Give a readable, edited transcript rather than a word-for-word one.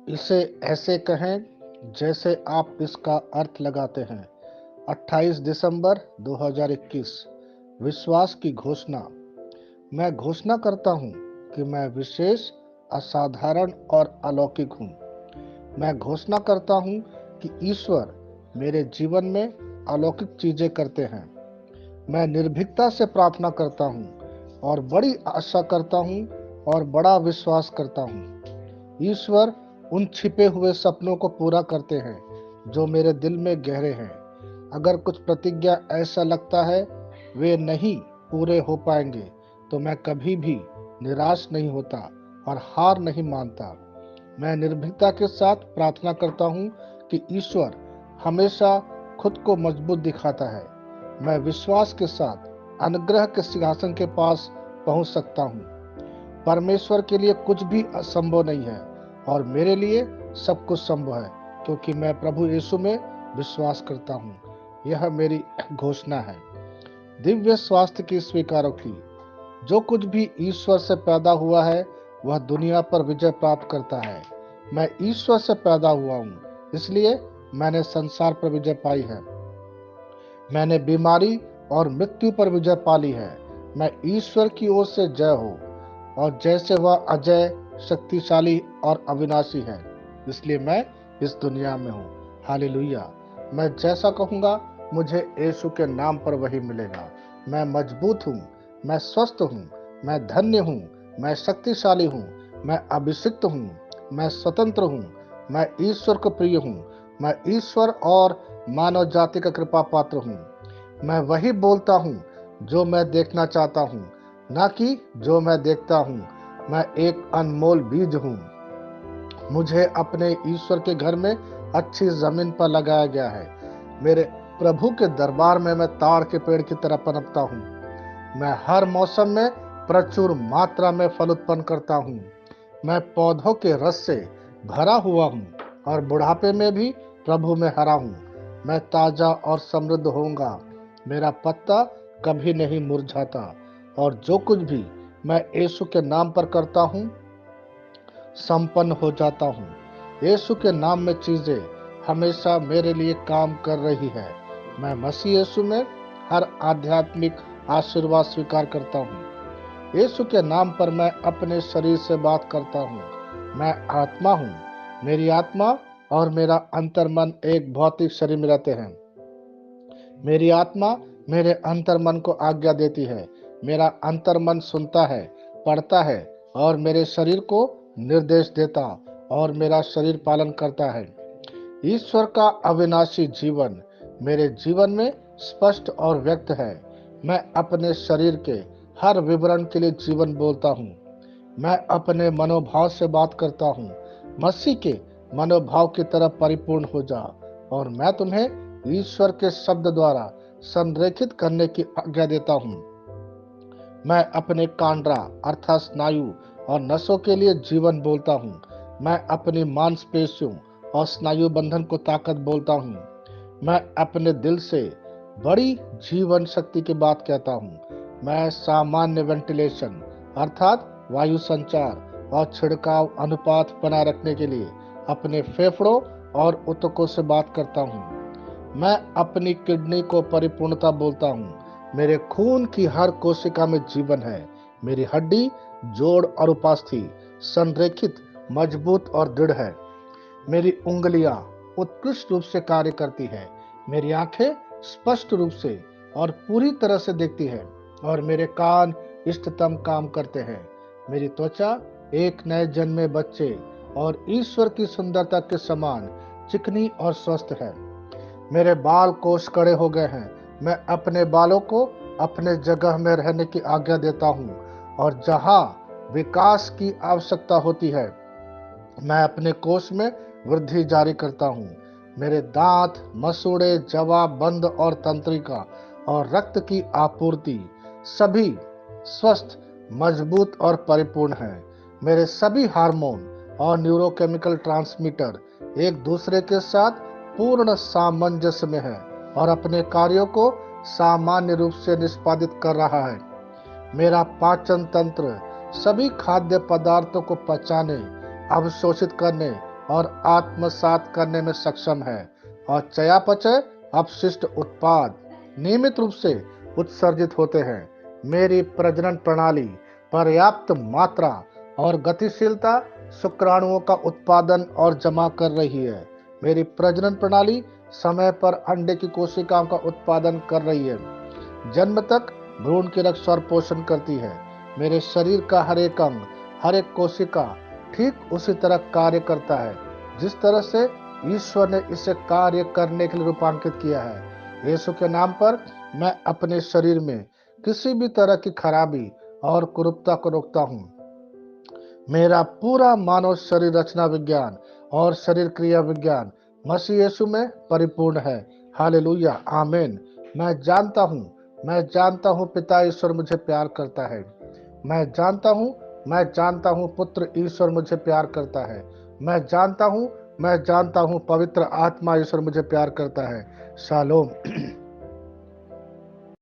इसे ऐसे कहें जैसे आप इसका अर्थ लगाते हैं। 28 दिसंबर 2021। विश्वास की घोषणा। मैं घोषणा करता हूँ कि मैं विशेष, असाधारण और अलौकिक हूँ। मैं घोषणा करता हूँ कि ईश्वर मेरे जीवन में अलौकिक चीजें करते हैं। मैं निर्भीकता से प्रार्थना करता हूँ और बड़ी आशा करता हूँ और बड़ा विश्वास करता हूँ। ईश्वर उन छिपे हुए सपनों को पूरा करते हैं जो मेरे दिल में गहरे हैं। अगर कुछ प्रतिज्ञा ऐसा लगता है वे नहीं पूरे हो पाएंगे, तो मैं कभी भी निराश नहीं होता और हार नहीं मानता। मैं निर्भीकता के साथ प्रार्थना करता हूँ कि ईश्वर हमेशा खुद को मजबूत दिखाता है। मैं विश्वास के साथ अनुग्रह के सिंहासन के पास पहुँच सकता हूँ। परमेश्वर के लिए कुछ भी असंभव नहीं है और मेरे लिए सब कुछ संभव है, क्योंकि मैं प्रभु यीशु में विश्वास करता हूँ। यह मेरी घोषणा है। दिव्य स्वास्थ्य की स्वीकारोक्ति। जो कुछ भी ईश्वर से पैदा हुआ है वह दुनिया पर विजय प्राप्त करता है। मैं ईश्वर से पैदा हुआ हूँ, इसलिए मैंने संसार पर विजय पाई है। मैंने बीमारी और मृत्यु पर विजय पाली है। मैं ईश्वर की ओर से जय हो, और जैसे वह अजय, शक्तिशाली और अविनाशी है, इसलिए मैं इस दुनिया में हूँ। हालेलुया। मैं जैसा कहूँगा मुझे यीशु के नाम पर वही मिलेगा। मैं मजबूत हूँ, मैं स्वस्थ हूँ, मैं धन्य हूँ, मैं शक्तिशाली हूँ, मैं अभिषिक्त हूँ, मैं स्वतंत्र हूँ, मैं ईश्वर को प्रिय हूँ, मैं ईश्वर और मानव जाति का कृपा पात्र हूँ। मैं वही बोलता हूँ जो मैं देखना चाहता हूँ, ना कि जो मैं देखता हूँ। मैं एक अनमोल बीज हूँ। मुझे अपने ईश्वर के घर में अच्छी जमीन पर लगाया गया है। मेरे प्रभु के दरबार में मैं ताड़ के पेड़ की तरह पनपता हूँ। मैं हर मौसम में प्रचुर मात्रा में फल उत्पन्न करता हूँ। मैं पौधों के रस से भरा हुआ हूँ और बुढ़ापे में भी प्रभु में हरा हूँ। मैं ताजा और समृद्ध होऊंगा। मेरा पत्ता कभी नहीं मुरझाता, और जो कुछ भी मैं यीशु के नाम पर करता हूँ संपन्न हो जाता हूँ। यीशु के नाम में चीजें हमेशा मेरे लिए काम कर रही है। मैं मसीह यीशु में हर आध्यात्मिक आशीर्वाद स्वीकार करता हूँ। यीशु के नाम पर मैं अपने शरीर से बात करता हूँ। मैं आत्मा हूँ। मेरी आत्मा और मेरा अंतर्मन एक भौतिक शरीर में रहते हैं। मेरी आत्मा मेरे अंतर्मन को आज्ञा देती है। मेरा अंतर्मन सुनता है, पढ़ता है और मेरे शरीर को निर्देश देता, और मेरा शरीर पालन करता है। ईश्वर का अविनाशी जीवन मेरे जीवन में स्पष्ट और व्यक्त है। मैं अपने शरीर के हर विवरण के लिए जीवन बोलता हूँ। मैं अपने मनोभाव से बात करता हूँ। मसीह के मनोभाव की तरह परिपूर्ण हो जा, और मैं तुम्हें ईश्वर के शब्द द्वारा संरेखित करने की आज्ञा देता हूँ। मैं अपने कांड्रा अर्थात स्नायु और नसों के लिए जीवन बोलता हूँ। मैं अपनी मांसपेशियों और स्नायु बंधन को ताकत बोलता हूँ। मैं अपने दिल से बड़ी जीवन शक्ति की बात कहता हूँ। मैं सामान्य वेंटिलेशन अर्थात वायु संचार और छिड़काव अनुपात बनाए रखने के लिए अपने फेफड़ों और ऊतकों से बात करता हूँ। मैं अपनी किडनी को परिपूर्णता बोलता हूँ। मेरे खून की हर कोशिका में जीवन है। मेरी हड्डी, जोड़ और उपास्थि संरेखित, मजबूत और दृढ़ है। मेरी उंगलियां उत्कृष्ट रूप से कार्य करती है। मेरी आंखें स्पष्ट रूप से और पूरी तरह से देखती है, और मेरे कान इष्टतम काम करते हैं। मेरी त्वचा एक नए जन्मे बच्चे और ईश्वर की सुंदरता के समान चिकनी और स्वस्थ है। मेरे बाल कोष कड़े हो गए हैं। मैं अपने बालों को अपने जगह में रहने की आज्ञा देता हूँ, और जहाँ विकास की आवश्यकता होती है मैं अपने कोष में वृद्धि जारी करता हूँ। मेरे दांत, मसूड़े, जवा, बंद और तंत्रिका और रक्त की आपूर्ति सभी स्वस्थ, मजबूत और परिपूर्ण हैं। मेरे सभी हार्मोन और न्यूरोकेमिकल ट्रांसमीटर एक दूसरे के साथ पूर्ण सामंजस्य में हैं और अपने कार्यों को सामान्य रूप से निष्पादित कर रहा है। मेरा पाचन तंत्र सभी खाद्य पदार्थों को पचाने, अवशोषित करने और आत्मसात करने में सक्षम है। और चयापचय अपशिष्ट उत्पाद नियमित रूप से उत्सर्जित होते हैं। मेरी प्रजनन प्रणाली पर्याप्त मात्रा और गतिशीलता शुक्राणुओं का उत्पादन और जमा कर रही है। मेरी प्रजनन प्रणाली समय पर अंडे की कोशिकाओं का उत्पादन कर रही है। जन्म तक भ्रूण की रक्षा और पोषण करती है। मेरे शरीर का हर एक अंग, हर एक कोशिका ठीक उसी तरह कार्य करता है जिस तरह से ईश्वर ने इसे कार्य करने के लिए रूपांकित किया है। यीशु के नाम पर मैं अपने शरीर में किसी भी तरह की खराबी और कुरूपता को रोकता हूँ। मेरा पूरा मानव शरीर रचना विज्ञान और शरीर क्रिया विज्ञान मसीह यीशु में परिपूर्ण है। हालेलुया, आमीन। मैं जानता हूँ पिता ईश्वर मुझे प्यार करता है। मैं जानता हूँ पुत्र ईश्वर मुझे प्यार करता है। मैं जानता हूँ पवित्र आत्मा ईश्वर मुझे प्यार करता है। शालोम।